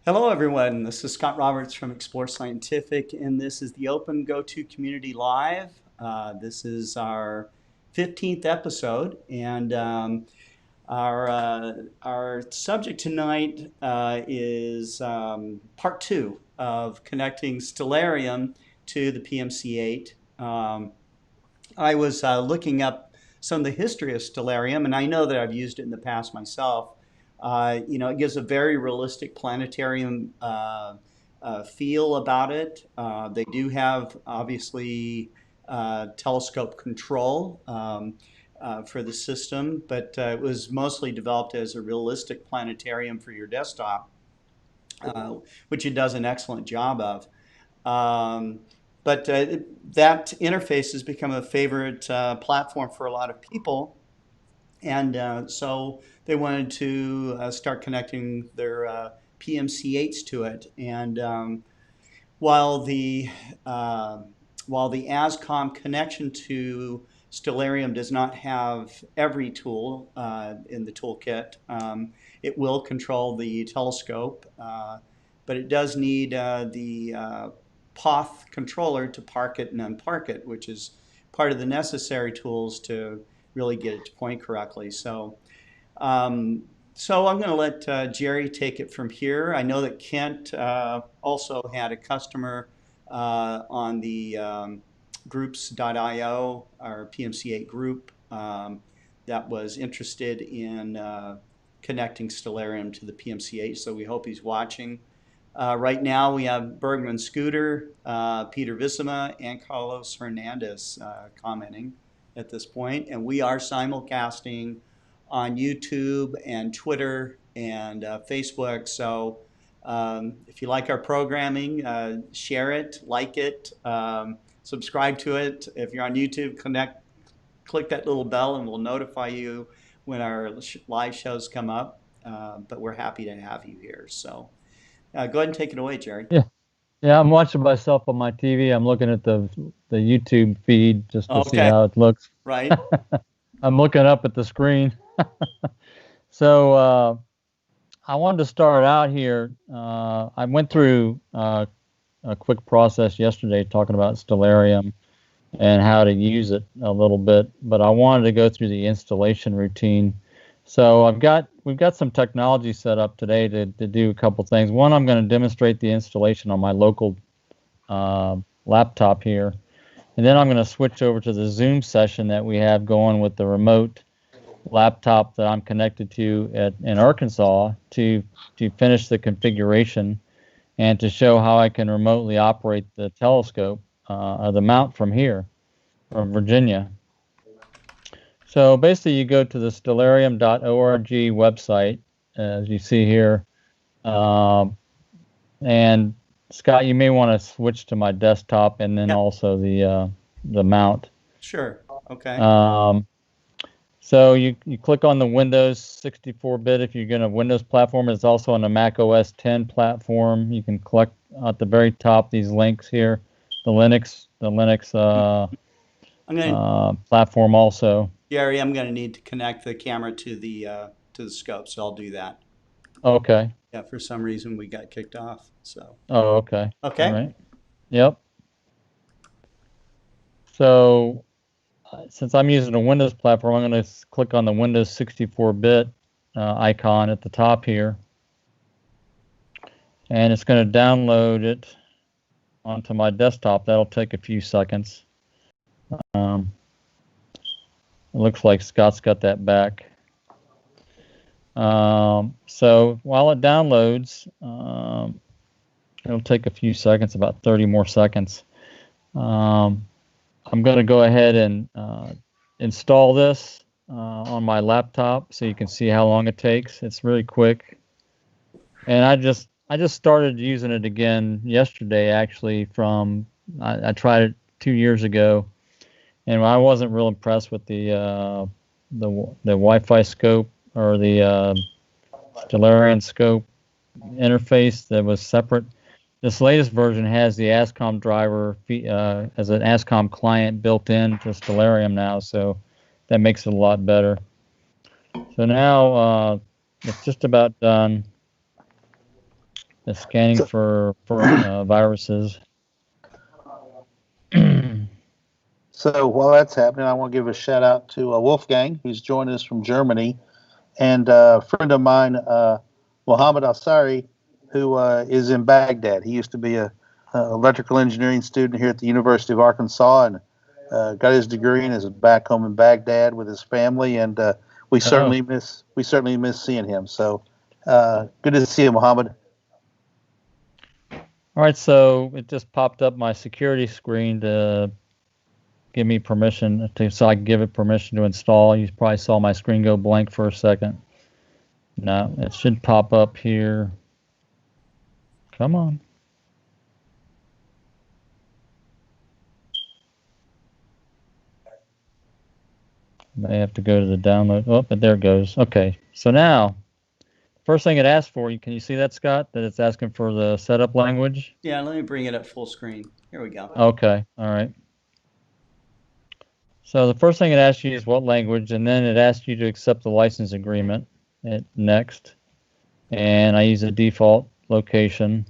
Hello, everyone. This is Scott Roberts from Explore Scientific, and this is the OpenGOTO Community Live. This is our 15th episode, and our subject tonight is part two of connecting Stellarium to the PMC-Eight. I was looking up some of the history of Stellarium, and I know that I've used it in the past myself. It gives a very realistic planetarium feel about it. They do have, obviously, telescope control for the system, but it was mostly developed as a realistic planetarium for your desktop, which it does an excellent job of. But that interface has become a favorite platform for a lot of people. And so they wanted to start connecting their PMC-8s to it. And while the ASCOM connection to Stellarium does not have every tool in the toolkit, it will control the telescope, but it does need the POTH controller to park it and unpark it, which is part of the necessary tools to really get it to point correctly. So I'm going to let Jerry take it from here. I know that Kent also had a customer on the groups.io, our PMC-8 group, that was interested in connecting Stellarium to the PMC-8. So we hope he's watching. Right now we have Bergman Scooter, Peter Vissima, and Carlos Hernandez commenting at this point, and we are simulcasting on YouTube and Twitter and Facebook. So if you like our programming, share it, like it, subscribe to it. If you're on YouTube, click that little bell and we'll notify you when our live shows come up. But we're happy to have you here. So go ahead and take it away, Jerry. Yeah, I'm watching myself on my TV. I'm looking at the YouTube feed just to see Okay, how it looks. right. I'm looking up at the screen. So I wanted to start out here. I went through a quick process yesterday talking about Stellarium and how to use it a little bit, but I wanted to go through the installation routine. So we've got some technology set up today to do a couple things. One, I'm going to demonstrate the installation on my local laptop here, and then I'm going to switch over to the Zoom session that we have going with the remote laptop that I'm connected to in Arkansas to finish the configuration and to show how I can remotely operate the telescope or the mount from here, from Virginia. So basically, you go to the stellarium.org website, as you see here. And Scott, you may want to switch to my desktop and then Yep. also the mount. Sure. Okay. So you click on the Windows 64-bit if you're going to Windows platform. It's also on the Mac OS 10 platform. You can click at the very top these links here, the Linux platform also. Gary, I'm going to need to connect the camera to the scope, so I'll do that. Okay. Yeah, for some reason we got kicked off. So Oh, okay. okay. All right. Yep. So since I'm using a Windows platform, I'm going to click on the Windows 64-bit icon at the top here. And it's going to download it onto my desktop. That'll take a few seconds. It looks like Scott's got that back. So while it downloads, it'll take a few seconds, about 30 more seconds. I'm going to go ahead and install this on my laptop so you can see how long it takes. It's really quick. And I just started using it again yesterday, actually. I tried it 2 years ago, and I wasn't real impressed with the Wi-Fi scope or the Stellarium scope interface that was separate. This latest version has the ASCOM driver as an ASCOM client built in to Stellarium now, so that makes it a lot better. So now it's just about done. It's scanning for viruses. So while that's happening, I want to give a shout out to Wolfgang, who's joined us from Germany, and a friend of mine, Mohammed Al-Sari, who is in Baghdad. He used to be a electrical engineering student here at the University of Arkansas, and got his degree and is back home in Baghdad with his family. And we certainly miss seeing him. So good to see you, Mohammed. All right, so it just popped up my security screen to give me permission so I can give it permission to install. You probably saw my screen go blank for a second. No, it should pop up here. Come on. May have to go to the download. Oh, but there it goes. Okay, so now, first thing it asks for, can you see that, Scott? That it's asking for the setup language? Yeah, let me bring it up full screen. Here we go. Okay, all right. So the first thing it asks you is what language, and then it asks you to accept the license agreement. Next, and I use the default location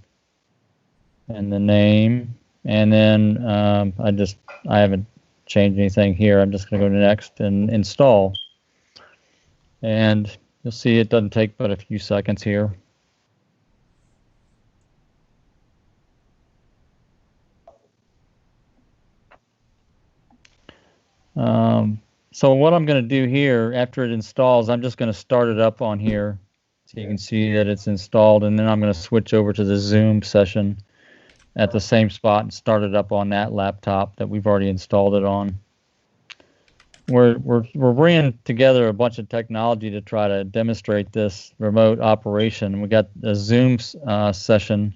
and the name, and then I haven't changed anything here. I'm just going to go to next and install, and you'll see it doesn't take but a few seconds here. So what I'm going to do here after it installs, I'm just going to start it up on here so you can see that it's installed, and then I'm going to switch over to the Zoom session at the same spot and start it up on that laptop that we've already installed it on. We're bringing together a bunch of technology to try to demonstrate this remote operation. We got a Zoom session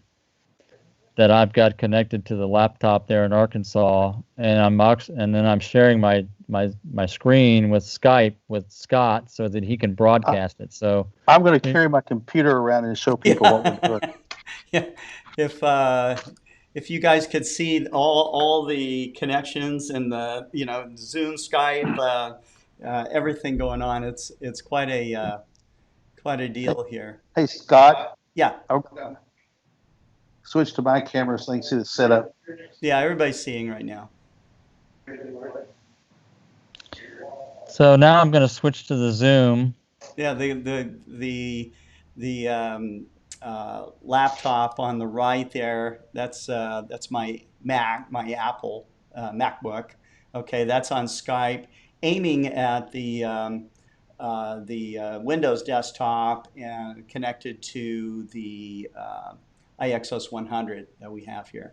that I've got connected to the laptop there in Arkansas, and then I'm sharing my screen with Skype with Scott so that he can broadcast it. So I'm going to carry my computer around and show people what we're doing. Yeah, if you guys could see all the connections and the Zoom, Skype, everything going on, it's quite a deal here. Hey, Scott. Yeah. Switch to my camera so you can see the setup. Yeah, everybody's seeing right now. So now I'm going to switch to the Zoom. Yeah, the laptop on the right there. That's my Apple MacBook. Okay, that's on Skype, aiming at the Windows desktop and connected to the iXOS 100 that we have here.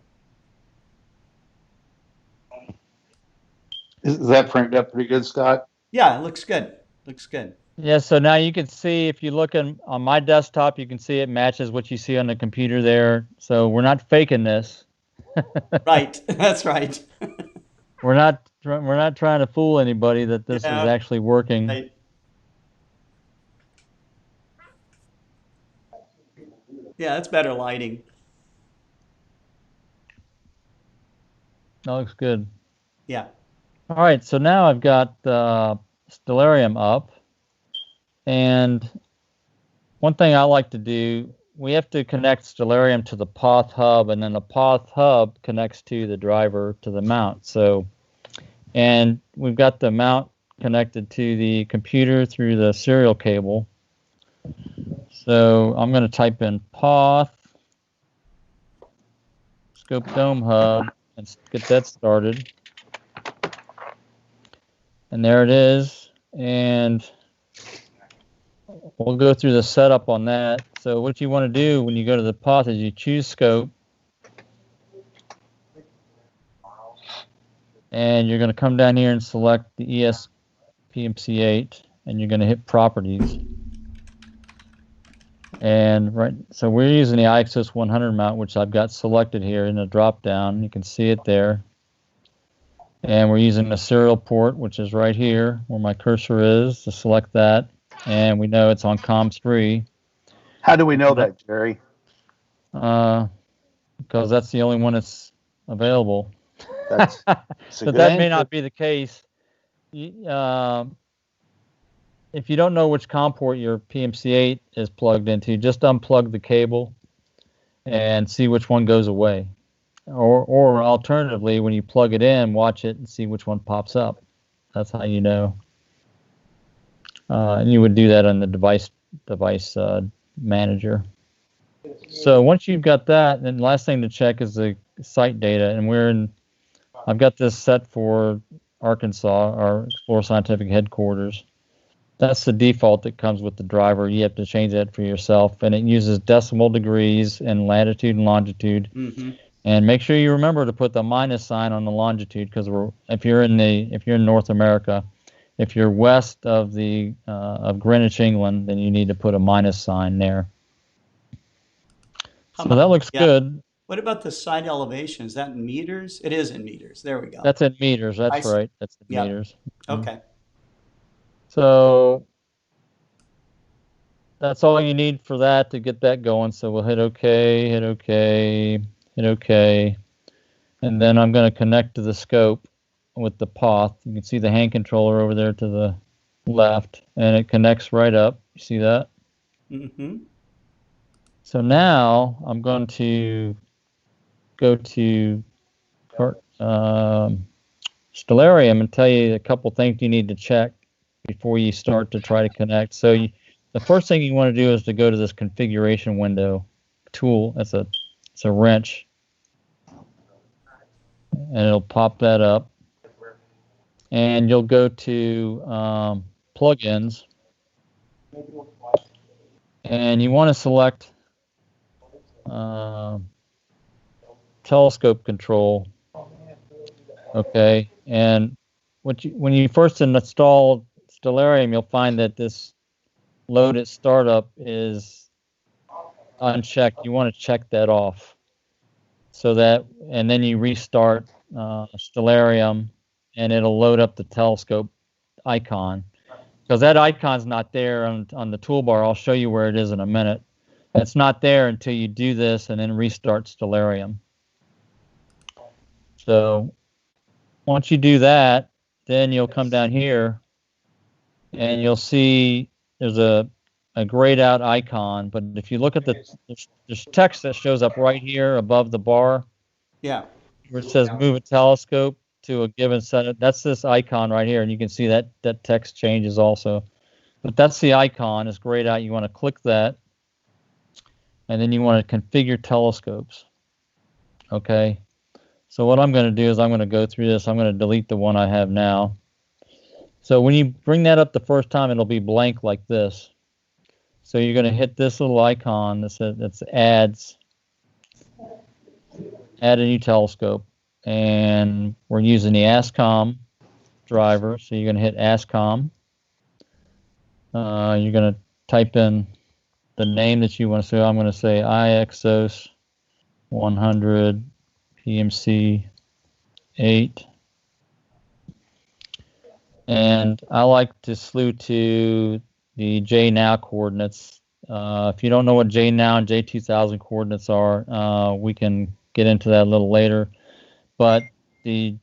Is that framed up pretty good, Scott? Yeah, it looks good. Looks good. Yeah, so now you can see, if you look on my desktop, you can see it matches what you see on the computer there. So we're not faking this. Right, that's right. We're not trying to fool anybody that this is actually working. Right. Yeah, that's better lighting. That looks good. Yeah. All right, so now I've got Stellarium up. And one thing I like to do, we have to connect Stellarium to the Poth hub, and then the Poth hub connects to the driver to the mount. So, and we've got the mount connected to the computer through the serial cable. So I'm going to type in Poth Scope Dome Hub and get that started. And there it is. And we'll go through the setup on that. So what you want to do when you go to the Poth is you choose Scope. And you're going to come down here and select the ES PMC-Eight, and you're going to hit Properties. And so we're using the iXOS 100 mount, which I've got selected here in the drop down. You can see it there. And we're using the serial port, which is right here where my cursor is, to select that. And we know it's on comms 3. How do we know that, Jerry? Because that's the only one that's available. That's but that may not be the case. If you don't know which COM port your PMC-8 is plugged into, just unplug the cable and see which one goes away. Or alternatively, when you plug it in, watch it and see which one pops up. That's how you know. And you would do that on the device manager. So once you've got that, then the last thing to check is the site data. And I've got this set for Arkansas, our Explore Scientific headquarters. That's the default that comes with the driver. You have to change that for yourself. And it uses decimal degrees and latitude and longitude. Mm-hmm. And make sure you remember to put the minus sign on the longitude, because if you're in North America, if you're west of Greenwich, England, then you need to put a minus sign there. So that looks good. What about the site elevation? Is that in meters? It is in meters. There we go. That's in meters. That's right. That's in meters. Okay. So that's all you need for that to get that going. So we'll hit OK, hit OK, hit OK. And then I'm going to connect to the scope with the POTH. You can see the hand controller over there to the left, and it connects right up. You see that? Mm-hmm. So now I'm going to go to Stellarium and tell you a couple things you need to check before you start to try to connect. So the first thing you want to do is to go to this configuration window tool. It's a wrench, and it'll pop that up. And you'll go to plugins, and you want to select telescope control. Okay, and when you first install Stellarium, you'll find that this load at startup is unchecked. You want to check that off, and then you restart Stellarium, and it'll load up the telescope icon, because that icon's not there on the toolbar. I'll show you where it is in a minute. It's not there until you do this and then restart Stellarium. So once you do that, then you'll come down here and you'll see there's a grayed out icon. But if you look at there's text that shows up right here above the bar. Yeah. Where it says move a telescope to a given set. That's this icon right here, and you can see that text changes also. But that's the icon. It's grayed out. You want to click that, and then you want to configure telescopes. Okay. So what I'm going to do is I'm going to go through this. I'm going to delete the one I have now. So when you bring that up the first time, it'll be blank like this. So you're going to hit this little icon that says it's add a new telescope. And we're using the ASCOM driver. So you're going to hit ASCOM. You're going to type in the name that you want to say. I'm going to say iXOS 100 PMC-Eight. And I like to slew to the JNOW coordinates. If you don't know what JNOW and J2000 coordinates are, we can get into that a little later. But the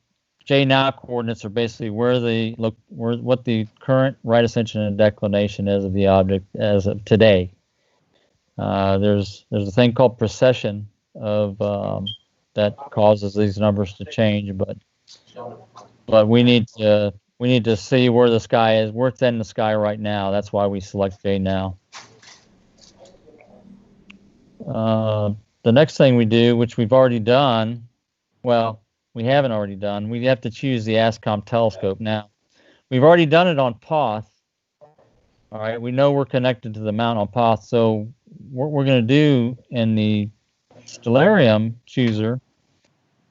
JNOW coordinates are basically what the current right ascension and declination is of the object as of today. There's a thing called precession of that causes these numbers to change, but we need to see where the sky is. We're in the sky right now. That's why we select JNOW. The next thing we do, which we've already done, well, we haven't already done, we have to choose the ASCOM telescope. Now, we've already done it on POTH. All right, we know we're connected to the mount on POTH, so what we're going to do in the Stellarium chooser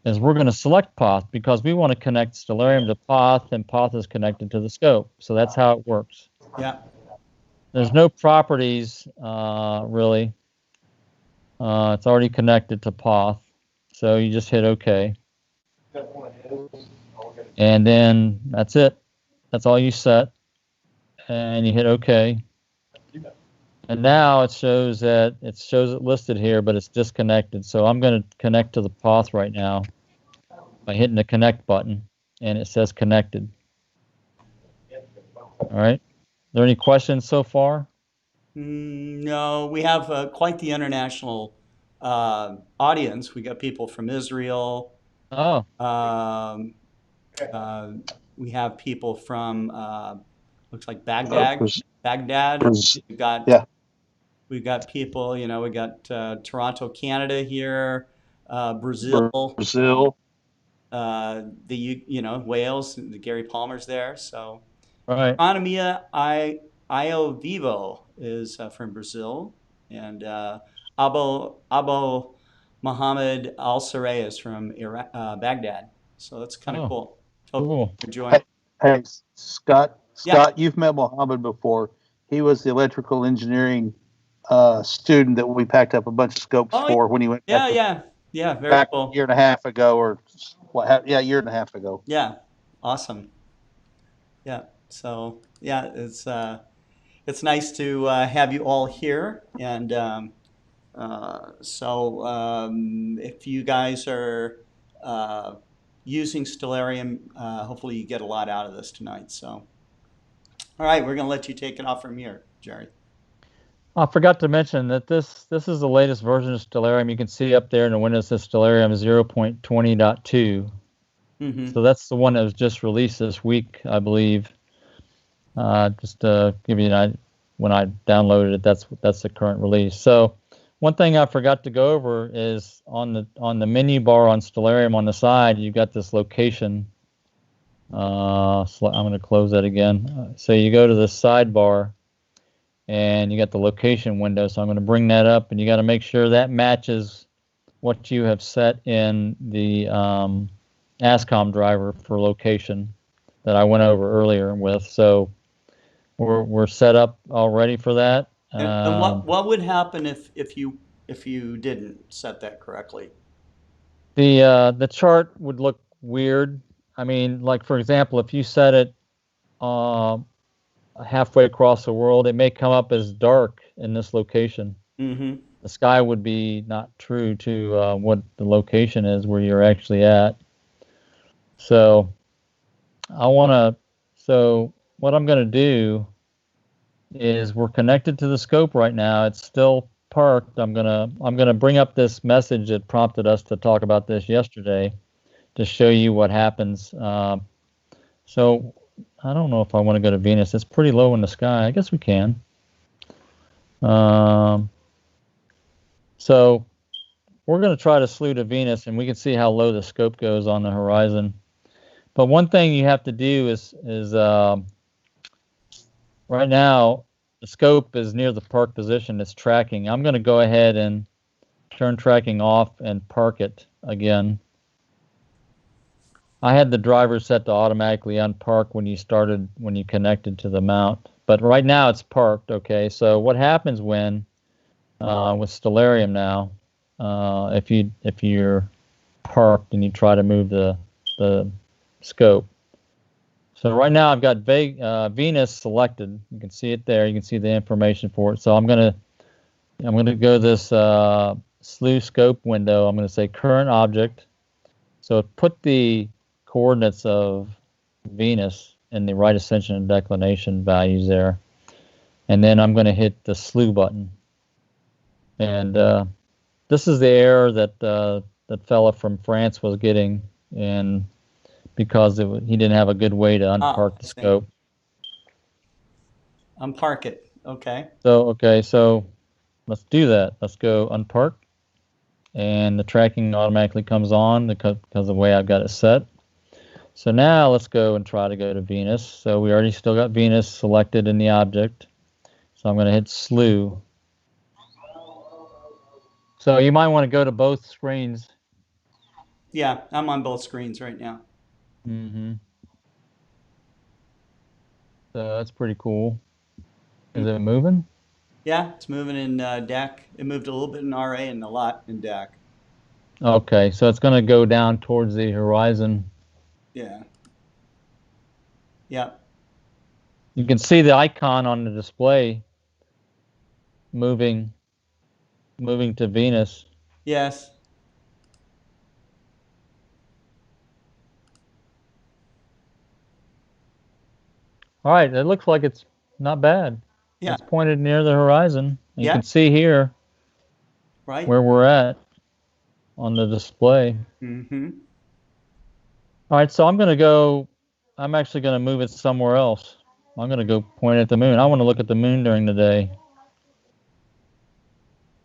is we're going to select POTH, because we want to connect Stellarium to POTH, and POTH is connected to the scope. So that's how it works. Yeah. There's no properties, really. It's already connected to POTH. So you just hit OK. And then that's it. That's all you set. And you hit OK. And now it shows it listed here, but it's disconnected. So I'm going to connect to the POTH right now by hitting the connect button, and it says connected. All right. Are there any questions so far? No, we have quite the international audience. We got people from Israel. Oh, Um, we have people from looks like Baghdad. Baghdad. We've got Yeah, we've got people. You know, we got Toronto, Canada here, Brazil, Brazil. Wales. The Gary Palmer's there. So right. Economia Io Vivo is from Brazil, and Abo Mohammed Al Sarey is from Baghdad. So that's kind of Oh, cool. Hope cool. you enjoy. Hey, hey, Scott. Yeah. Scott, you've met Mohammed before. He was the electrical engineering student that we packed up a bunch of scopes Oh, for when he went yeah, yeah, yeah. Very back a cool. year and a half ago, or what? Yeah, a year and a half ago. Yeah, awesome. Yeah. So yeah, it's nice to have you all here, and if you guys are using Stellarium, hopefully you get a lot out of this tonight. So, all right, we're going to let you take it off from here, Jerry. I forgot to mention that this is the latest version of Stellarium. You can see up there in the window it says Stellarium 0.20.2. Mm-hmm. So that's the one that was just released this week, I believe. Just to give you an idea, when I downloaded it, that's the current release. So one thing I forgot to go over is on the menu bar on Stellarium on the side, you've got this location. I'm going to close that again. So you go to the sidebar, and you got the location window. So I'm going to bring that up, and you got to make sure that matches what you have set in the ASCOM driver for location that I went over earlier with. So we're set up already for that. And what would happen if you didn't set that correctly? The chart would look weird. I mean, like for example, if you set it halfway across the world, it may come up as dark in this location. Mm-hmm. The sky would be not true to what the location is where you're actually at. So so what I'm going to do is we're connected to the scope right now. It's still parked. I'm gonna bring up this message that prompted us to talk about this yesterday to show you what happens. So I don't know if I want to go to Venus. It's pretty low in the sky. I guess we can. So we're going to try to slew to Venus, and we can see how low the scope goes on the horizon. But one thing you have to do is right now the scope is near the park position. It's tracking. I'm going to go ahead and turn tracking off and park it again. I had the driver set to automatically unpark when you connected to the mount. But right now it's parked, okay? So what happens when, with Stellarium now, if you're parked and you try to move the scope. So right now I've got Venus selected. You can see it there. You can see the information for it. So I'm gonna go this slew scope window. I'm gonna say current object. So put the coordinates of Venus in the right ascension and declination values there, and then I'm going to hit the slew button. And this is the error that that fella from France was getting, and because he didn't have a good way to unpark the scope. Unpark it. Okay. So let's do that. Let's go unpark, and the tracking automatically comes on because of the way I've got it set. So now let's go and try to go to Venus. So we already still got Venus selected in the object. So I'm going to hit slew. So you might want to go to both screens. Yeah, I'm on both screens right now. Mm-hmm. So that's pretty cool. Is it moving? Yeah, it's moving in DAC. It moved a little bit in RA and a lot in DAC. Okay, so it's going to go down towards the horizon. Yeah. Yeah. You can see the icon on the display moving to Venus. Yes. All right, it looks like it's not bad. Yeah. It's pointed near the horizon. You Yeah. can see here Right. where we're at on the display. Mm-hmm. All right, so I'm actually going to move it somewhere else. I'm going to go point at the moon. I want to look at the moon during the day.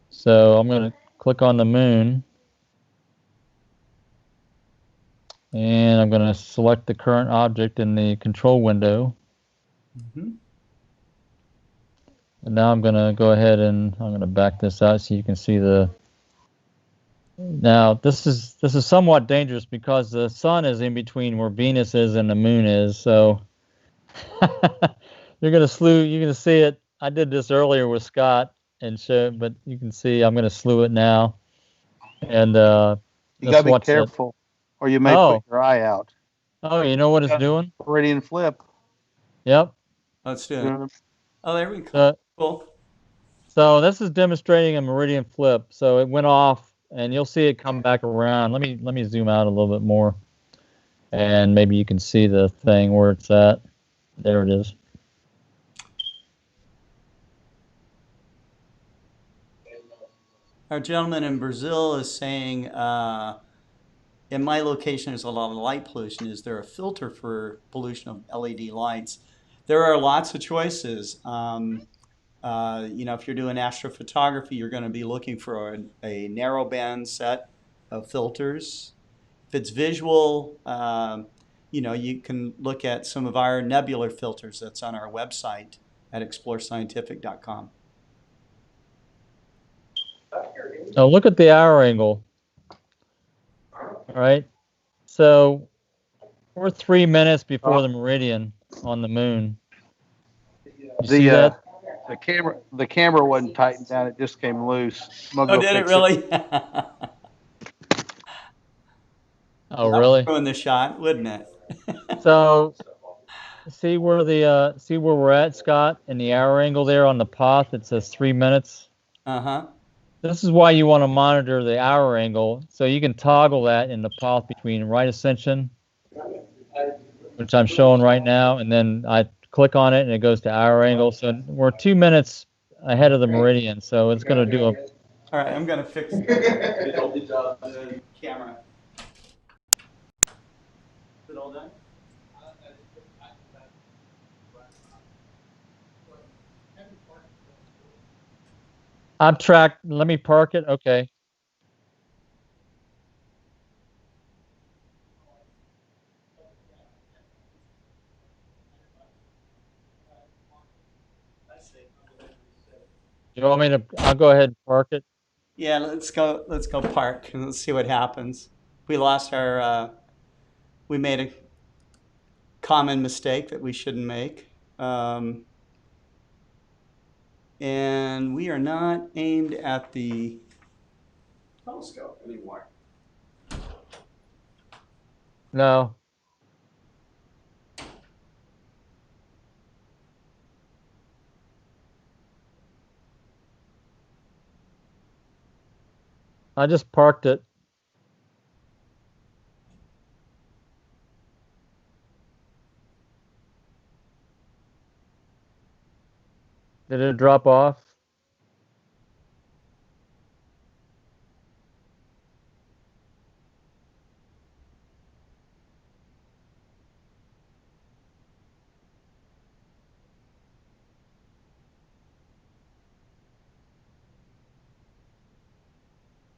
So I'm going to click on the moon. And I'm going to select the current object in the control window. Mm-hmm. And now I'm going to go ahead and I'm going to back this out so you can see the. Now this is somewhat dangerous because the sun is in between where Venus is and the moon is. So you're going to see it. I did this earlier with Scott and but you can see I'm going to slew it now. And you got to be careful, or you may put your eye out. Oh, you know what it's doing? Meridian Flip. Yep. Let's do it. Oh, there we go. Cool. So this is demonstrating a Meridian Flip. So it went off, and you'll see it come back around. Let me zoom out a little bit more, and maybe you can see the thing where it's at. There it is. Our gentleman in Brazil is saying, in my location, there's a lot of light pollution. Is there a filter for pollution of LED lights? There are lots of choices. If you're doing astrophotography, you're going to be looking for a narrow band set of filters. If it's visual, you can look at some of our nebular filters that's on our website at explorescientific.com. Now look at the hour angle. All right. So we're 3 minutes before the meridian on the moon. You see that? The camera wasn't tightened down; it just came loose. Oh, did it really? Oh, really? Ruin the shot, wouldn't it? So see where we're at, Scott, in the hour angle there on the path. It says 3 minutes. Uh-huh. This is why you want to monitor the hour angle, so you can toggle that in the path between right ascension, which I'm showing right now, and then I click on it and it goes to hour angle. So we're 2 minutes ahead of the meridian, so it's going to do a. All right, I'm going to fix the camera. Is it all done? I'm tracked. Let me park it. Okay. You want me to? I'll go ahead and park it. Yeah, let's go park and let's see what happens. We lost our. We made a common mistake that we shouldn't make. And we are not aimed at the telescope anymore. No. I just parked it. Did it drop off?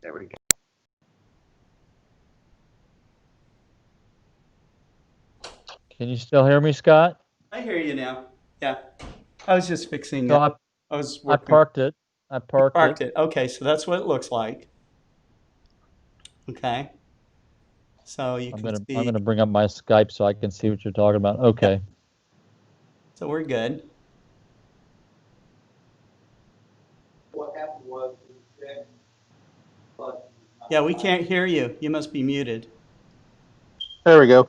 There we go. Can you still hear me, Scott? I hear you now. Yeah. I was just fixing So it. I parked it. I parked it. Okay, so that's what it looks like. Okay. So you can see. I'm gonna bring up my Skype so I can see what you're talking about. Okay. Yep. So we're good. What happened was. Yeah, we can't hear you. You must be muted. There we go.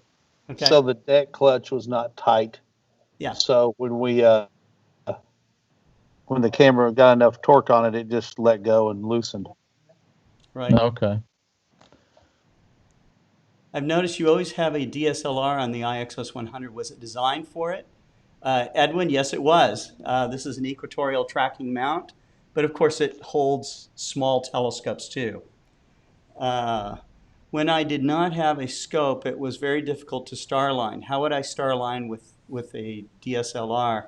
Okay. So the deck clutch was not tight. Yeah. So when the camera got enough torque on it, it just let go and loosened. Right. Okay. I've noticed you always have a DSLR on the IXS 100. Was it designed for it? Edwin, yes, it was. This is an equatorial tracking mount. but of course it holds small telescopes too. When I did not have a scope, it was very difficult to starline. How would I starline with a DSLR?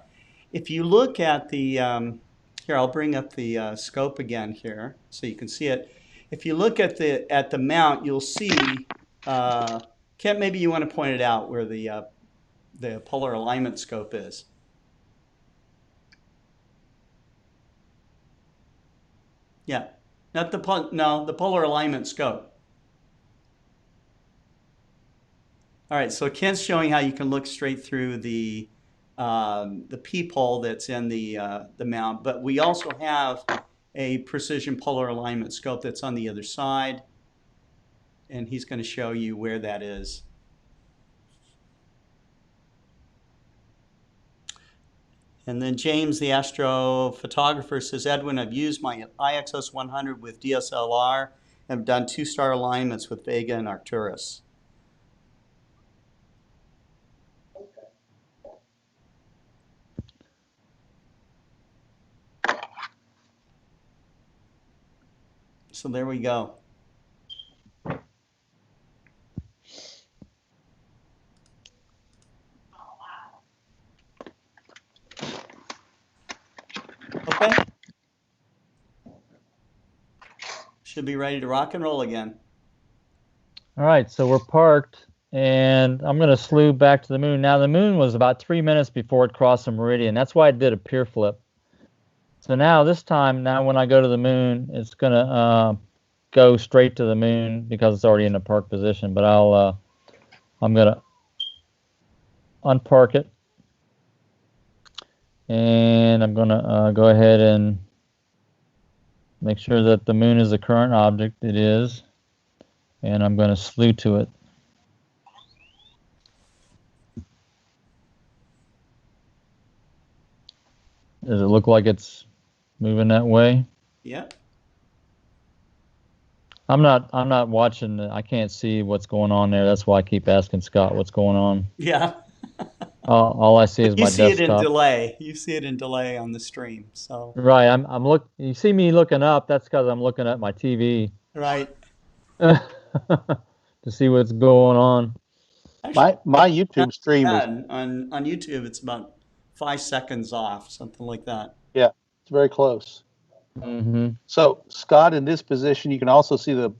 If you look at the, here, I'll bring up the scope again here so you can see it. If you look at the mount, you'll see, Kent, maybe you want to point it out where the polar alignment scope is. Yeah, not the polar alignment scope. All right, so Kent's showing how you can look straight through the peephole that's in the mount, but we also have a precision polar alignment scope that's on the other side, and he's going to show you where that is. And then James, the astrophotographer, says, Edwin, I've used my IXS 100 with DSLR and have done 2-star alignments with Vega and Arcturus. So there we go. Okay. Should be ready to rock and roll again. All right, so we're parked, and I'm going to slew back to the moon. Now, the moon was about 3 minutes before it crossed the meridian. That's why it did a pier flip. So now, this time, when I go to the moon, it's going to go straight to the moon because it's already in the park position. But I'm going to unpark it, and I'm going to go ahead and make sure that the moon is the current object. It is. And I'm going to slew to it. Does it look like it's moving that way? Yeah. I'm not watching. I can't see what's going on there. That's why I keep asking Scott what's going on. Yeah. All I see is my desktop. You see it in delay. You see it in delay on the stream. So. Right. You see me looking up. That's because I'm looking at my TV. Right. To see what's going on. Actually, My YouTube stream is on YouTube. It's about 5 seconds off, something like that. yeah, it's very close. Mm-hmm. So Scott, in this position, you can also see the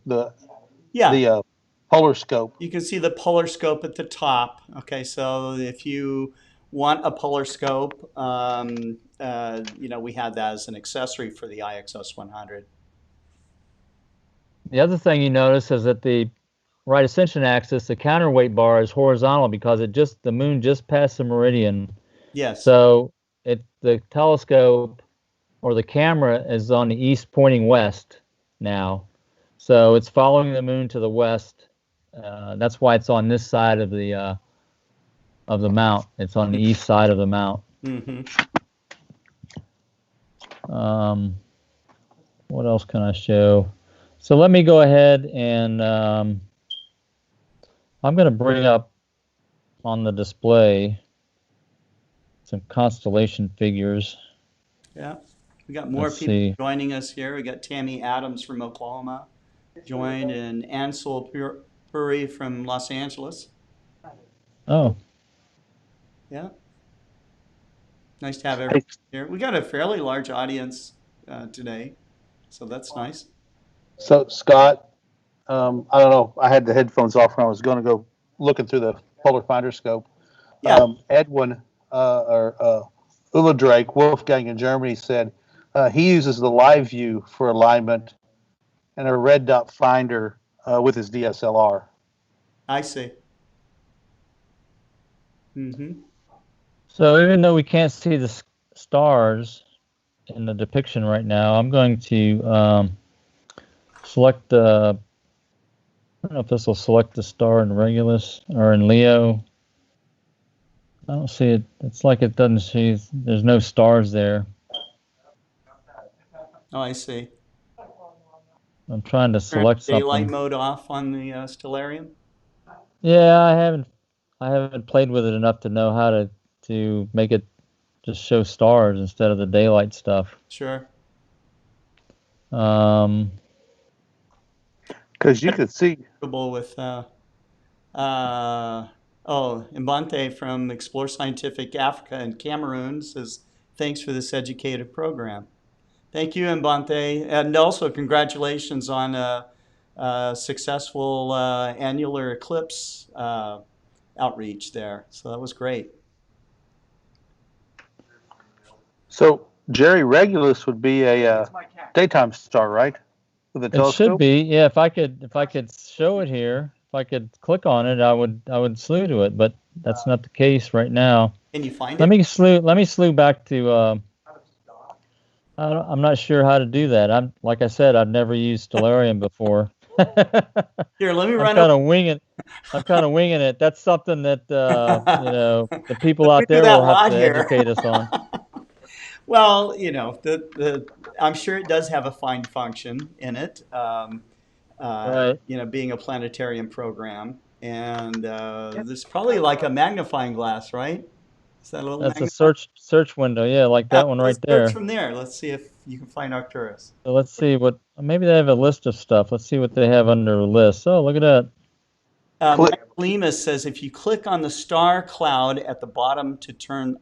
polar scope. You can see the polar scope at the top. Okay, so if you want a polar scope, we had that as an accessory for the IXS 100. The other thing you notice is that the right ascension axis, the counterweight bar is horizontal because the moon just passed the meridian. Yes. So the telescope or the camera is on the east pointing west now. So it's following the moon to the west. That's why it's on this side of the mount. It's on the east side of the mount. Mm-hmm. What else can I show? So let me go ahead and I'm going to bring up on the display some constellation figures. Yeah, we got more people joining us here. We got Tammy Adams from Oklahoma joined, and Ansel Puri from Los Angeles. Oh. Yeah. Nice to have everyone here. We got a fairly large audience today, so that's nice. So Scott, I don't know. I had the headphones off when I was going to go looking through the polar finder scope. Yeah. Edwin Ulla Drake, Wolfgang in Germany, said he uses the live view for alignment and a red dot finder with his DSLR. I see. Mm-hmm. So even though we can't see the stars in the depiction right now, I'm going to select the, I don't know if this will select the star in Regulus or in Leo. I don't see it. It's like it doesn't see, there's no stars there. Oh, I see. I'm trying to select daylight something. mode off on the Stellarium? Yeah, I haven't played with it enough to know how to make it just show stars instead of the daylight stuff. Sure. Because you could see. With Mbante from Explore Scientific Africa and Cameroon says, thanks for this educative program. Thank you, Mbante. And also congratulations on a successful annular eclipse outreach there. So that was great. So Jerry Regulus would be a daytime star, right? With a telescope? It should be. Yeah, if I could show it here, if I could click on it, I would slew to it, but that's not the case right now. Can you find Let it? me slew back to I'm not sure how to do that. Like I said, I've never used Stellarium before. Here, let me run I'm kind of winging it. That's something that the people out there will have to educate us on. Well, I'm sure it does have a find function in it. Right. Being a planetarium program, and there's probably like a magnifying glass, right? Is that a little? That's a search window, yeah, like that one right there. Search from there. Let's see if you can find Arcturus. So let's see maybe they have a list of stuff. Let's see what they have under a list. Oh, look at that. Mike Lemus says if you click on the star cloud at the bottom to turn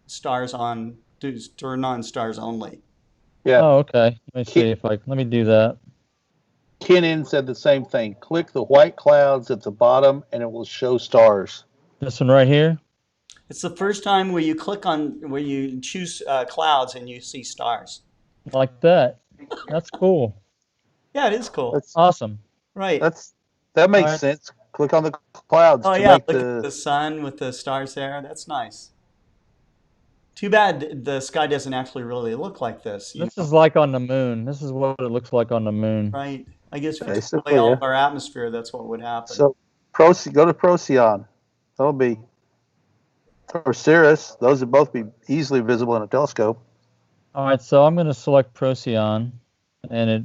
stars on, turn on stars only. Yeah. Oh, okay. Let me see let me do that. Kenan said the same thing. Click the white clouds at the bottom and it will show stars. This one right here? It's the first time where you choose clouds and you see stars. Like that. That's cool. Yeah, it is cool. That's awesome. Right. That makes sense. Click on the clouds. Oh yeah, look at the sun with the stars there. That's nice. Too bad the sky doesn't actually really look like this. This is like on the moon. This is what it looks like on the moon. Right. I guess if you took away all of our atmosphere, that's what would happen. So go to Procyon. That'll be, or Cirrus. Those would both be easily visible in a telescope. All right, so I'm going to select Procyon, and I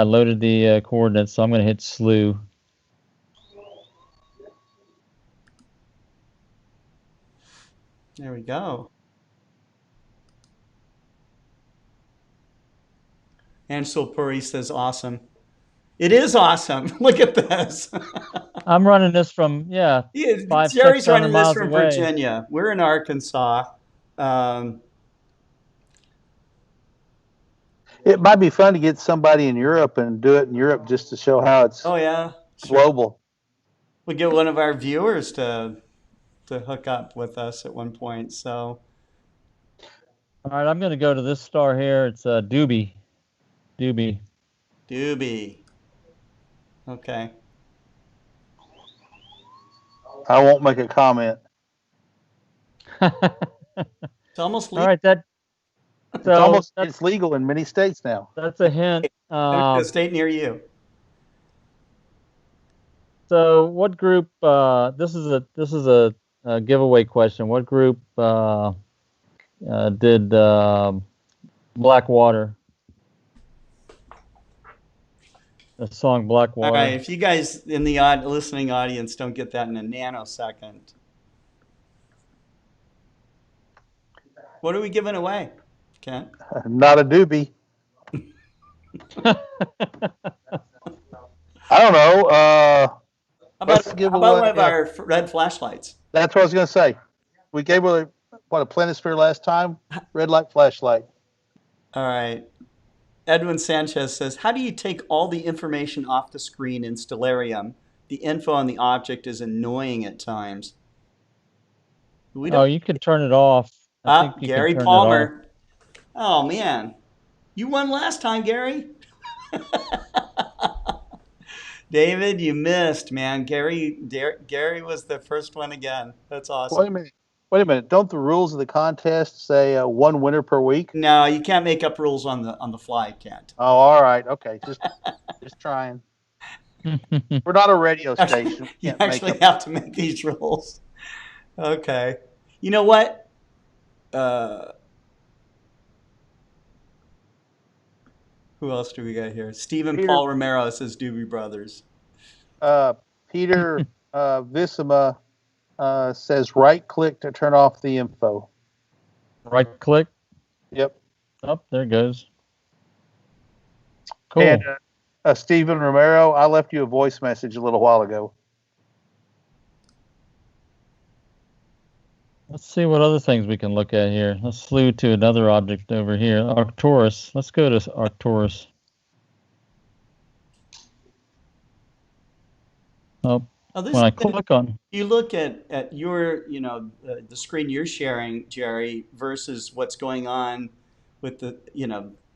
loaded the coordinates, so I'm going to hit slew. There we go. Ansel Puri says, awesome. It is awesome. Look at this. I'm running this from, Jerry's running this from Virginia. We're in Arkansas. It might be fun to get somebody in Europe and do it in Europe just to show how it's global. We'll get one of our viewers to hook up with us at one point. So, all right, I'm going to go to this star here. It's Doobie. Okay. I won't make a comment. It's almost legal. All right, it's legal in many states now. That's a hint. A state near you. So, what group? This is a giveaway question. What group did Blackwater? The song Blackwater. All right, if you guys in the listening audience don't get that in a nanosecond, what are we giving away, Kent? Not a doobie. I don't know. How about one of our red flashlights? That's what I was going to say. We gave away, a planisphere last time? Red light flashlight. All right. Edwin Sanchez says, how do you take all the information off the screen in Stellarium? The info on the object is annoying at times. You can turn it off. Gary Palmer. Oh, man. You won last time, Gary. David, you missed, man. Gary was the first one again. That's awesome. Wait a minute. Don't the rules of the contest say one winner per week? No, you can't make up rules on the fly, Kent. Oh, all right. Okay. Just trying. We're not a radio station. You actually have to make these rules. Okay. You know what? Who else do we got here? Stephen Paul Romero says Doobie Brothers. Peter Visima says right-click to turn off the info. Right-click? Yep. Oh, there it goes. Cool. And Stephen Romero, I left you a voice message a little while ago. Let's see what other things we can look at here. Let's flew to another object over here, Arcturus. Let's go to Arcturus. Oh, this when I click on, you look at your, the screen you're sharing, Jerry, versus what's going on with the,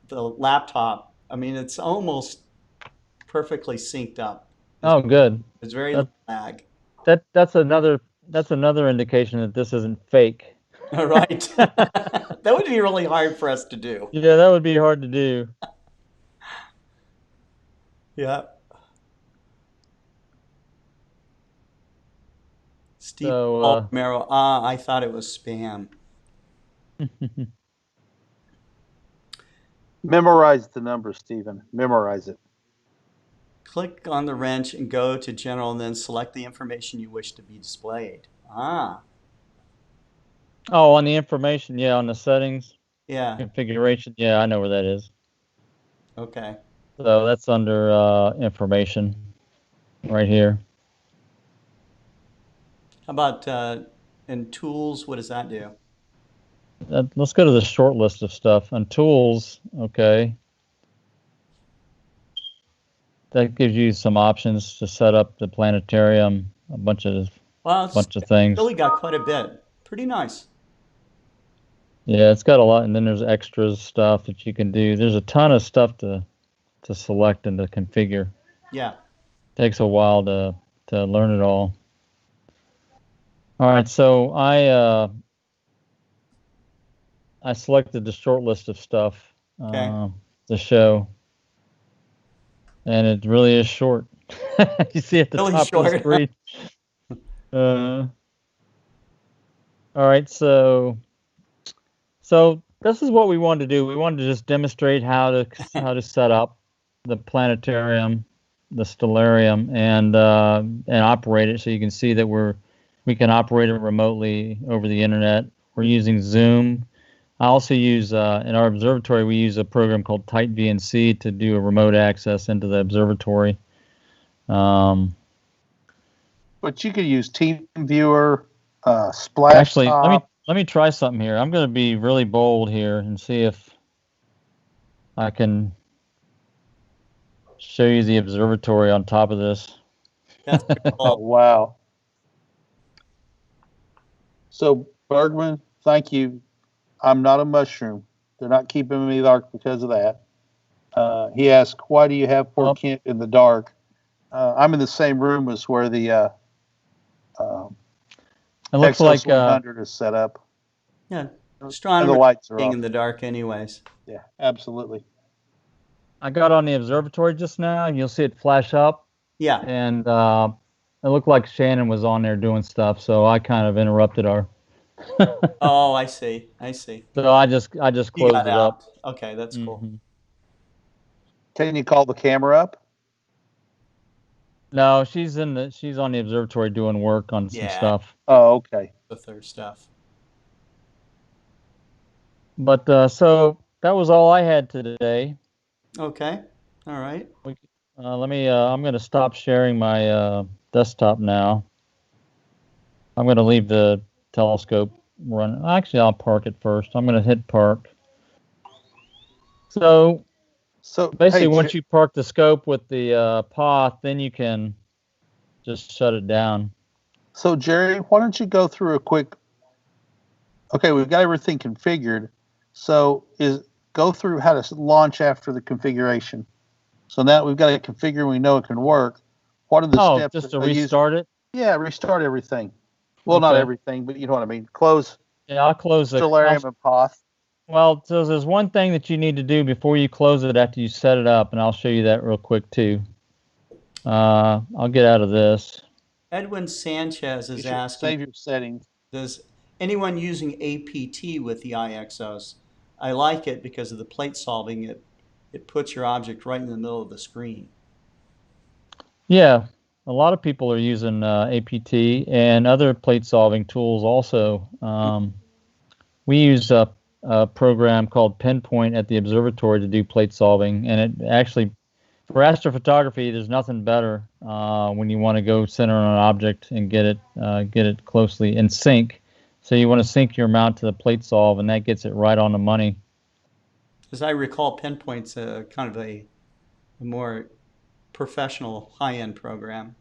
the laptop. I mean, it's almost perfectly synced up. oh, good. There's very little lag. That's another indication that this isn't fake. Right. That would be really hard for us to do. Yeah, that would be hard to do. Yeah. Steve So, Romero. I thought it was spam. Memorize the number, Stephen. Memorize it. Click on the wrench and go to General, and then select the information you wish to be displayed. Ah. Oh, on the information, yeah, on the settings, Yeah. configuration, yeah, I know where that is. Okay. So that's under information right here. How about in tools? What does that do? Let's go to the short list of stuff. On tools, okay. That gives you some options to set up the planetarium, a bunch of things. Really got quite a bit. Pretty nice. Yeah, it's got a lot, and then there's extras stuff that you can do. There's a ton of stuff to select and to configure. Yeah. Takes a while to learn it all. All right, so I selected the short list of stuff to show, and it really is short. You see at the Really top short. of the screen. All right, so this is what we wanted to do. We wanted to just demonstrate how to set up the planetarium, the Stellarium, and operate it, so you can see that we can operate it remotely over the internet. We're using Zoom. I also use in our observatory we use a program called TightVNC to do a remote access into the observatory. But you could use TeamViewer, Splash. Actually, let me try something here. I'm going to be really bold here and see if I can show you the observatory on top of this. That's cool. Oh, wow. So, Bergman, thank you. I'm not a mushroom. They're not keeping me dark because of that. He asked, why do you have poor Kent in the dark? I'm in the same room as where the it looks like 100 is set up. Yeah, astronomers the lights are being off. in the dark anyways. Yeah, absolutely. I got on the observatory just now. You'll see it flash up. Yeah. And it looked like Shannon was on there doing stuff, so I kind of interrupted her. Oh, I see. So I just closed it up. Okay, that's cool. Can you call the camera up? No, she's on the observatory doing work on some stuff. Oh, okay. With her stuff. But so that was all I had today. Okay. All right. Let me. I'm going to stop sharing my desktop now. I'm going to leave the telescope run. Actually, I'll park it first. I'm going to hit park. So basically, once you park the scope with the path, then you can just shut it down. So, Jerry, why don't you go through a quick... Okay, we've got everything configured. So, go through how to launch after the configuration. So now we've got it configured and we know it can work. What are the steps? Just to restart it? Yeah, restart everything. Well, not everything, but you know what I mean. Close. Yeah, I'll close Stellarium and path. Well, so there's one thing that you need to do before you close it after you set it up, and I'll show you that real quick too. I'll get out of this. Edwin Sanchez is asking, save your settings. Does anyone using APT with the IXOs? I like it because of the plate solving. It puts your object right in the middle of the screen. Yeah, a lot of people are using APT and other plate solving tools also. We use a program called Pinpoint at the observatory to do plate solving, and it actually For astrophotography, there's nothing better when you want to go center on an object and get it closely in sync. So you want to sync your mount to the plate solve, and that gets it right on the money. As I recall, Pinpoint's a kind of a more professional, high-end program,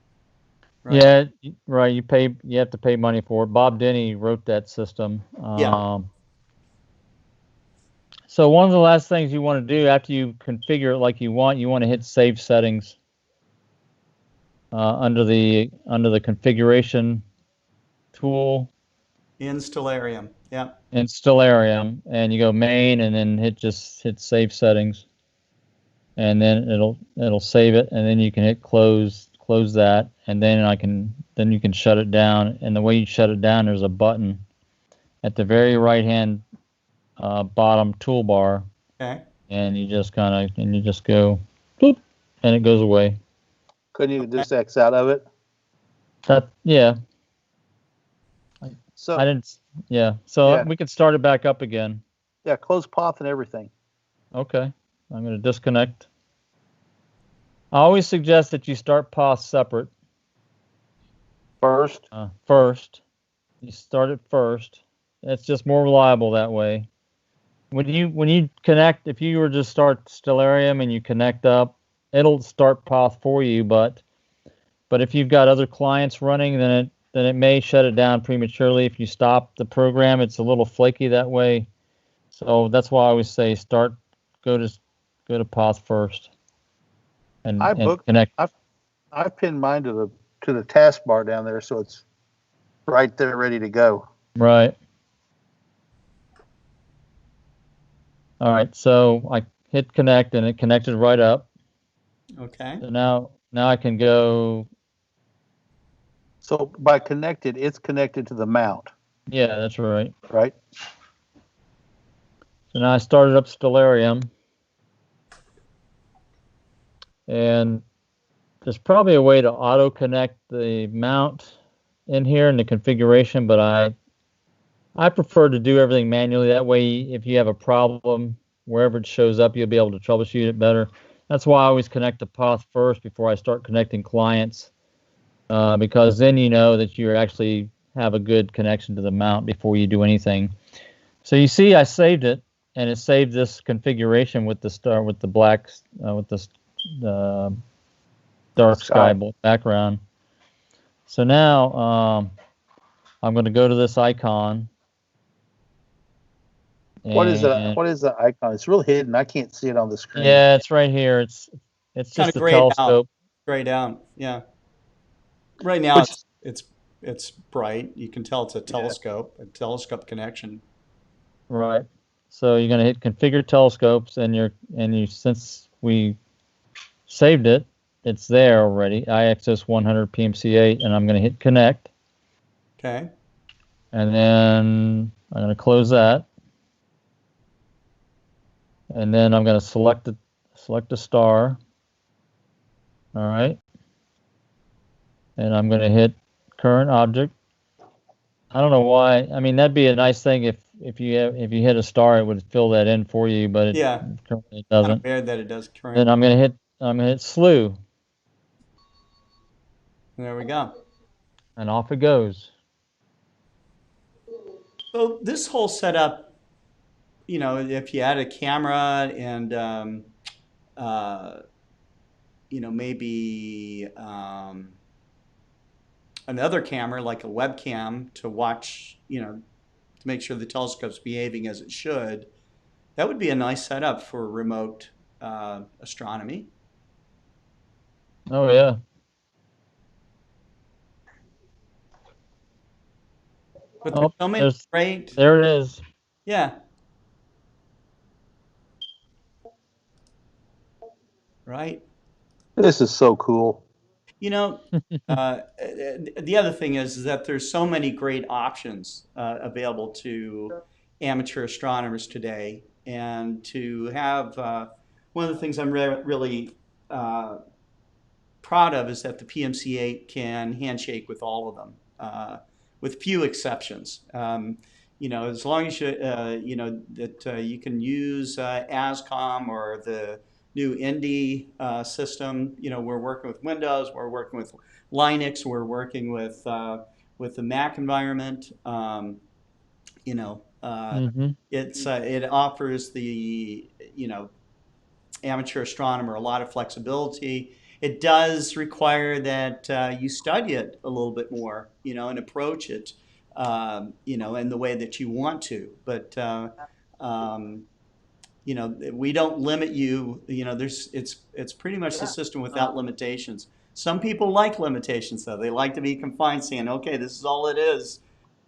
right? Yeah, right. You have to pay money for it. Bob Denny wrote that system. Yeah. So one of the last things you want to do after you configure it like you want to hit Save Settings under the configuration tool In Stellarium. Yeah. in Stellarium, and you go Main, and then hit Save Settings, and then it'll save it, and then you can hit close that, and then you can shut it down. And the way you shut it down, there's a button at the very right hand bottom toolbar, Okay. and you just go boop, and it goes away. Couldn't you just X out of it? Yeah. So I didn't. Yeah. So Yeah. we can start it back up again. yeah, close path and everything. Okay. I'm going to disconnect. I always suggest that you start paths separate. First, First, you start it first. It's just more reliable that way. When you connect, if you were to start Stellarium and you connect up, it'll start path for you. But if you've got other clients running, then it may shut it down prematurely. If you stop the program, it's a little flaky that way. So that's why I always say go to path first, and connect. I've pinned mine to the taskbar down there, so it's right there, ready to go. Right. All right. So I hit connect, and it connected right up. Okay. So now I can go. So by connected, it's connected to the mount. Yeah, that's right. Right. So now I started up Stellarium, and there's probably a way to auto connect the mount in here in the configuration, but I prefer to do everything manually. That way, if you have a problem, wherever it shows up, you'll be able to troubleshoot it better. That's why I always connect the path first before I start connecting clients, because then you know that you actually have a good connection to the mount before you do anything. So you see, I saved it, and it saved this configuration with the black, with this dark sky background. So now I'm going to go to this icon. What is it? What is the icon? It's real hidden. I can't see it on the screen. Yeah, it's right here. It's just a telescope. Grayed out. Yeah. Right now it's bright. You can tell it's a telescope connection. Right. So you're going to hit configure telescopes, and since we saved it, it's there already. IXS 100 PMC-Eight, and I'm going to hit connect. Okay. And then I'm going to close that. And then I'm going to select a star. All right. And I'm going to hit current object. I don't know why. I mean, that'd be a nice thing if you hit a star, it would fill that in for you, but it currently doesn't. Kind of weird that it does current. Then I'm going to hit slew. There we go. And off it goes. So this whole setup, if you add a camera and maybe another camera like a webcam to watch, to make sure the telescope's behaving as it should, that would be a nice setup for remote astronomy. Oh yeah. But there's so many great. There it is. Yeah. Right. This is so cool. The other thing is that there's so many great options available to amateur astronomers today, and to have one of the things I'm really proud of is that the PMC-Eight can handshake with all of them, with few exceptions. As long as you can use ASCOM or the new Indie system. We're working with Windows, we're working with Linux, we're working with the Mac environment. You know, it offers the amateur astronomer a lot of flexibility. It does require that you study it a little bit more, and approach it, in the way that you want to. But um, we don't limit you. It's pretty much the system without limitations. Some people like limitations, though. They like to be confined, saying, "Okay, this is all it is."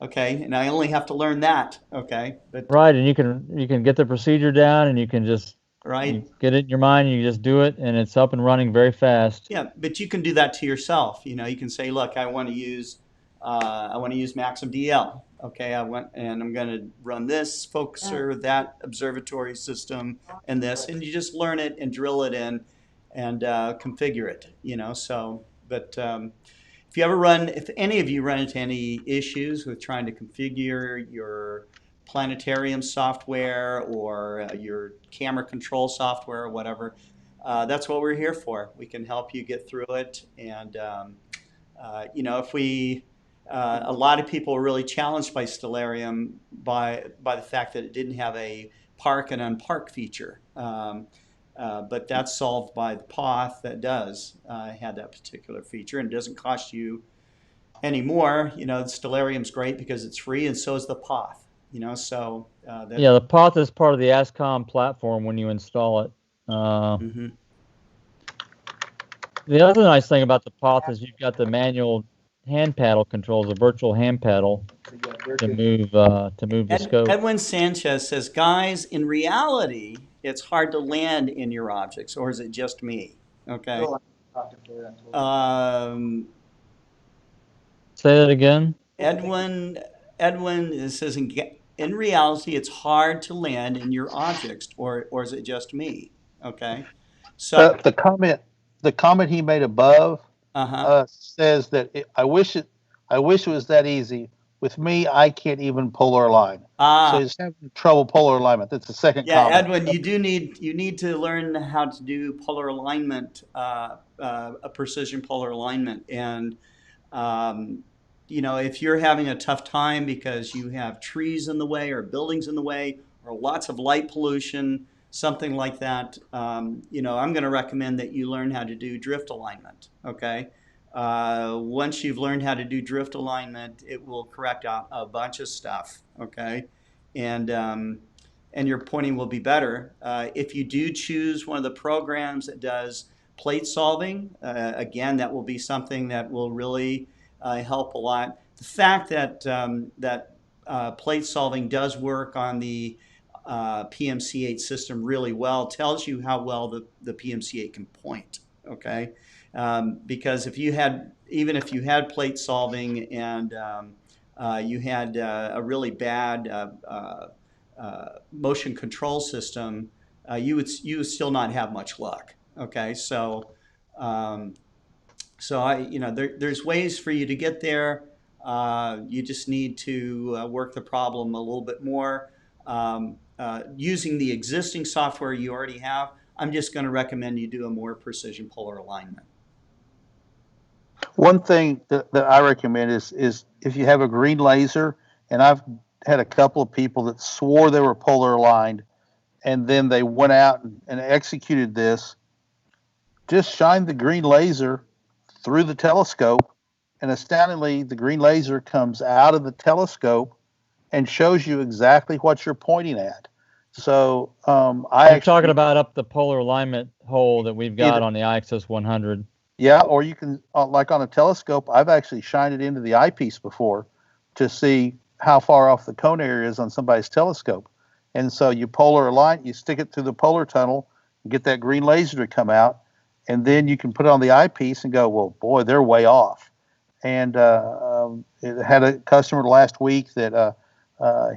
Okay, and I only have to learn that. Okay, but Right, and you can get the procedure down, and you can just right, get it in your mind, and you just do it, and it's up and running very fast. yeah, but you can do that to yourself. You can say, "Look, I want to use Maxim DL. Okay, I'm going to run this focuser, that observatory system, and this," and you just learn it and drill it in and configure it. So, but if any of you run into any issues with trying to configure your planetarium software or your camera control software or whatever, that's what we're here for. We can help you get through it. And, if a lot of people are really challenged by Stellarium by the fact that it didn't have a park and unpark feature. But that's solved by the POTH that does have that particular feature and doesn't cost you any more. Stellarium's great because it's free, and so is the POTH. So the POTH is part of the ASCOM platform when you install it. Mhm. The other nice thing about the POTH is you've got the manual hand paddle controls, a virtual hand paddle to move the scope. Edwin Sanchez says, "Guys, in reality, it's hard to land in your objects, or is it just me?" Okay. Say that again. Edwin says, "In reality, it's hard to land in your objects, or is it just me?" Okay. So, The comment he made above uh-huh. says that I wish it was that easy. With me, I can't even polar align. So he's having trouble polar alignment. That's the second Yeah, comment. Edwin, you need to learn how to do polar alignment, a precision polar alignment, and if you're having a tough time because you have trees in the way or buildings in the way or lots of light pollution, something like that, I'm going to recommend that you learn how to do drift alignment. Okay. Once you've learned how to do drift alignment, it will correct a bunch of stuff. Okay. And, and your pointing will be better. If you do choose one of the programs that does plate solving, again, that will be something that will really help a lot. The fact that plate solving does work on the PMC-8 system really well tells you how well the PMC-8 can point. Okay, because if you had plate solving and you had a really bad motion control system, you would still not have much luck. Okay, so there's ways for you to get there. You just need to work the problem a little bit more using the existing software you already have. I'm just going to recommend you do a more precision polar alignment. One thing that I recommend is if you have a green laser, and I've had a couple of people that swore they were polar aligned, and then they went out and executed this, just shine the green laser through the telescope, and astoundingly, the green laser comes out of the telescope and shows you exactly what you're pointing at. So you're talking about up the polar alignment hole that we've got on the IXS 100. Yeah, or you can, like on a telescope, I've actually shined it into the eyepiece before to see how far off the cone area is on somebody's telescope. And so you polar align, you stick it through the polar tunnel, and get that green laser to come out, and then you can put it on the eyepiece and go, well, boy, they're way off. And it had a customer last week that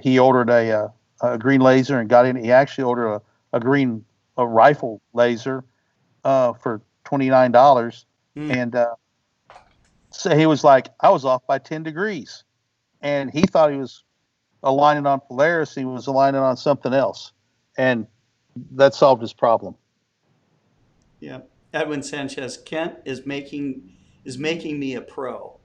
he ordered a green laser and got in. He actually ordered a rifle laser for $29. And so he was like, I was off by 10 degrees. And he thought he was aligning on Polaris. He was aligning on something else. And that solved his problem. Yeah. Edwin Sanchez, Kent is making me a pro.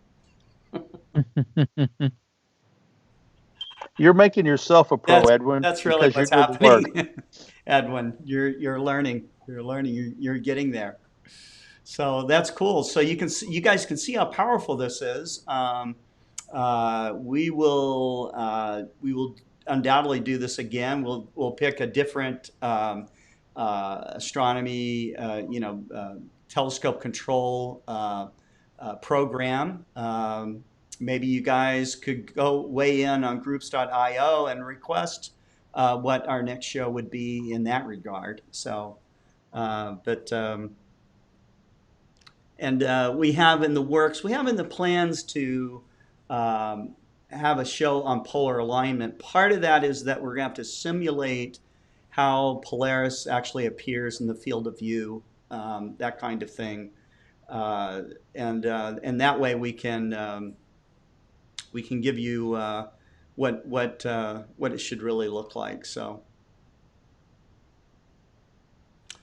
You're making yourself a pro, That's Edwin, that's really because you're what's doing the work. happening, Edwin. You're learning. You're learning. You're getting there. So that's cool. So you guys can see how powerful this is. We will undoubtedly do this again. We'll pick a different astronomy, telescope control program. Maybe you guys could go weigh in on groups.io and request what our next show would be in that regard. So, but. And we have in the works, we have in the plans to um, have a show on polar alignment. Part of that is that we're going to have to simulate how Polaris actually appears in the field of view, that kind of thing, and that way we can give you what it should really look like. So.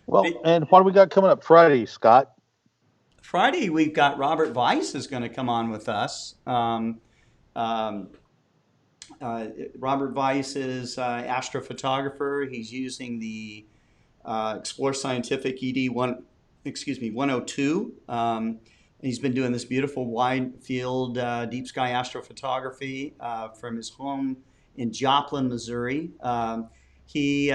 Well, and what do we got coming up Friday, Scott? Friday, we've got Robert Weiss is going to come on with us. Um, Robert Weiss is astrophotographer. He's using the Explore Scientific ED 102. He's been doing this beautiful wide field deep sky astrophotography from his home in Joplin, Missouri. He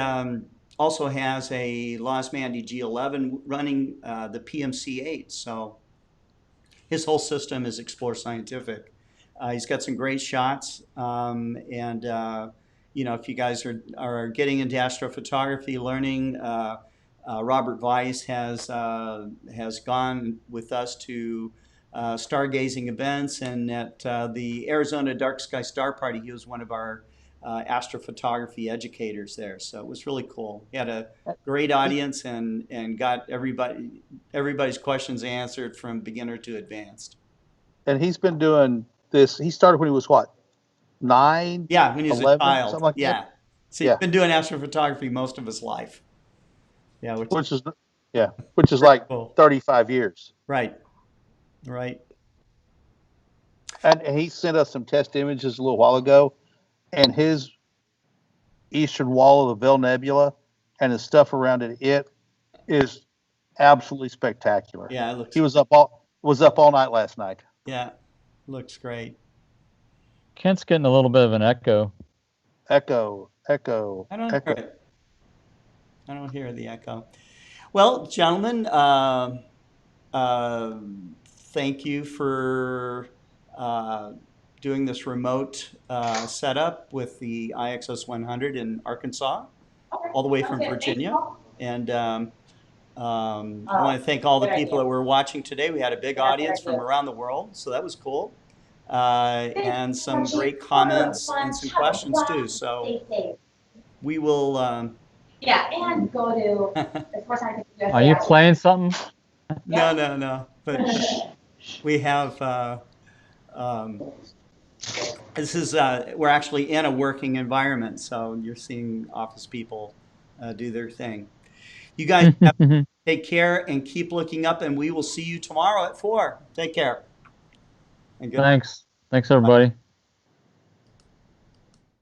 also has a Lost Mandy G11 running the PMC-8. So his whole system is Explore Scientific. He's got some great shots, and if you guys are getting into astrophotography, learning, Robert Weiss has gone with us to stargazing events, and at the Arizona Dark Sky Star Party, he was one of our astrophotography educators there. So it was really cool. He had a great audience and got everybody's questions answered from beginner to advanced. And he's been doing this. He started when he was what, 9? Yeah, when he was 11, a child. something like Yeah. that. So he's been doing astrophotography most of his life. Yeah, which is like cool. 35 years. Right. Right. And he sent us some test images a little while ago, and his eastern wall of the Veil Nebula and the stuff around it is absolutely spectacular. Yeah, it looks. He was up all night last night. Yeah, looks great. Kent's getting a little bit of an echo. Echo. I don't hear it. I don't hear the echo. Well, gentlemen, thank you for doing this remote setup with the IXS 100 in Arkansas, all the way from Virginia. And I want to thank all the people that were watching today. We had a big audience from around the world, so that was cool. And some great comments and some questions too. So we will. And go to. Are you playing something? No. But we have. This is we're actually in a working environment, so you're seeing office people do their thing. You guys take care and keep looking up, and we will see you tomorrow at 4. Take care. Thanks, everybody.